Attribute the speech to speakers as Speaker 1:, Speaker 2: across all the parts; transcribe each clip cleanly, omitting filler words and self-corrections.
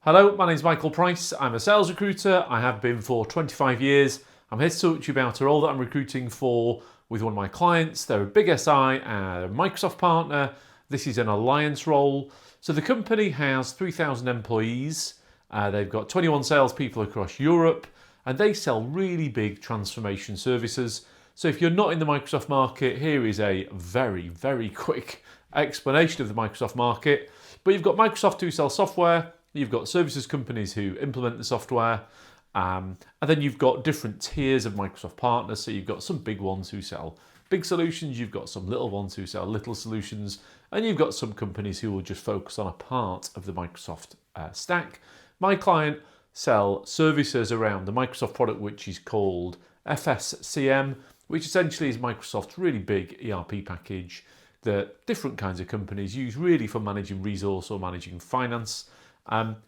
Speaker 1: Hello, my name is Michael Price. I'm a sales recruiter. I have been for 25 years. I'm here to talk to you about a role that I'm recruiting for with one of my clients. They're a big SI, a Microsoft partner. This is an alliance role. So the company has 3,000 employees. They've got 21 salespeople across Europe, and they sell really big transformation services. So if you're not in the Microsoft market, here is a very, very quick explanation of the Microsoft market. But you've got Microsoft who sell software. You've got services companies who implement the software, and then you've got different tiers of Microsoft partners. So you've got some big ones who sell big solutions, you've got some little ones who sell little solutions, and you've got some companies who will just focus on a part of the Microsoft stack. My client sell services around the Microsoft product, which is called FSCM, which essentially is Microsoft's really big ERP package that different kinds of companies use really for managing resource or managing finance.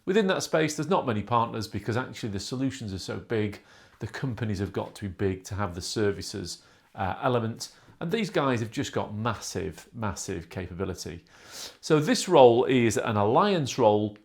Speaker 1: Within that space, there's not many partners because actually the solutions are so big, the companies have got to be big to have the services element. And these guys have just got massive, massive capability. So this role is an alliance role.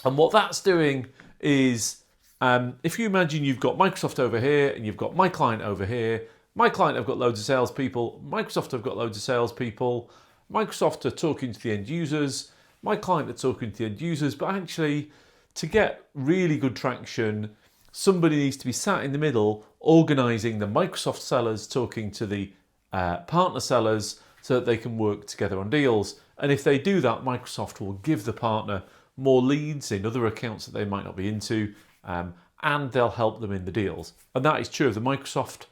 Speaker 1: And what that's doing is, if you imagine you've got Microsoft over here and you've got my client over here, my client have got loads of salespeople, Microsoft have got loads of salespeople, Microsoft are talking to the end users, my client are talking to the end users, but actually to get really good traction, somebody needs to be sat in the middle organising the Microsoft sellers talking to the partner sellers so that they can work together on deals. And if they do that, Microsoft will give the partner more leads in other accounts that they might not be into, and they'll help them in the deals. And that is true of the Microsoft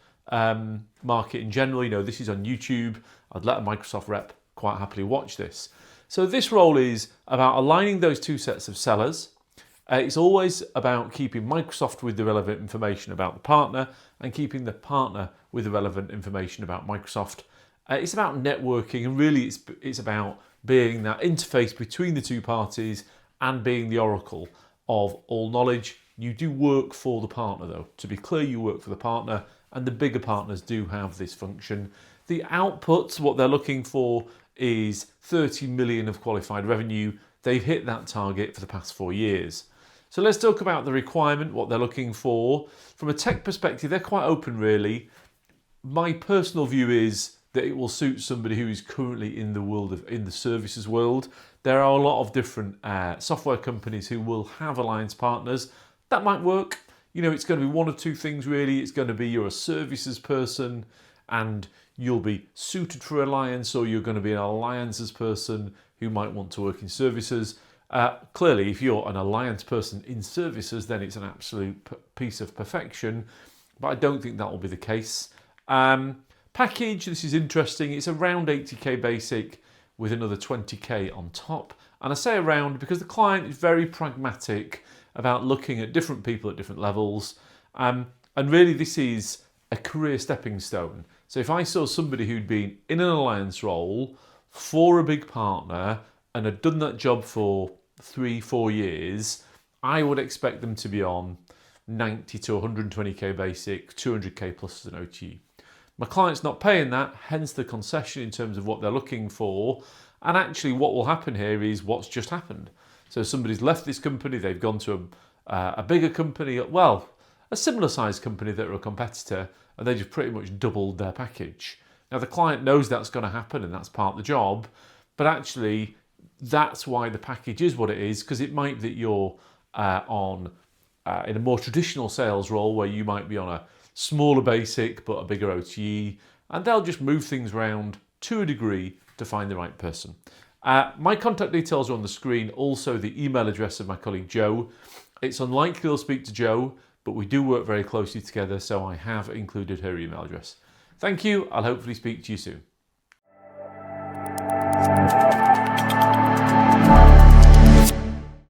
Speaker 1: market in general. You know, this is on YouTube. I'd let a Microsoft rep quite happily watch this. So this role is about aligning those two sets of sellers. It's always about keeping Microsoft with the relevant information about the partner and keeping the partner with the relevant information about Microsoft. It's about networking, and really it's about being that interface between the two parties and being the oracle of all knowledge. You do work for the partner though. To be clear, you work for the partner, and the bigger partners do have this function. The outputs, what they're looking for is 30 million of qualified revenue. They've hit that target for the past 4 years. So let's talk about the requirement, what they're looking for. From a tech perspective, they're quite open really. My personal view is that it will suit somebody who is currently in the services world. There are a lot of different software companies who will have alliance partners. That might work. You know, it's going to be one of two things really. It's going to be you're a services person and you'll be suited for alliance, or you're going to be an alliances person who might want to work in services. Clearly, if you're an alliance person in services, then it's an absolute piece of perfection, but I don't think that will be the case. Package, this is interesting. It's around 80k basic with another 20k on top. And I say around because the client is very pragmatic about looking at different people at different levels. And really this is a career stepping stone. So if I saw somebody who'd been in an alliance role for a big partner and had done that job for 3-4 years, I would expect them to be on 90 to 120k basic, 200k plus as an OTE. My client's not paying that, hence the concession in terms of what they're looking for. And actually what will happen here is what's just happened. So somebody's left this company, they've gone to a bigger company, well, a similar sized company that are a competitor, and they just pretty much doubled their package. Now the client knows that's going to happen and that's part of the job, but actually that's why the package is what it is, because it might be that you're in a more traditional sales role where you might be on a smaller basic but a bigger OTE, and they'll just move things around to a degree to find the right person. My contact details are on the screen, also the email address of my colleague Joe. It's unlikely I'll speak to Joe, but we do work very closely together, so I have included her email address. Thank you, I'll hopefully speak to you soon.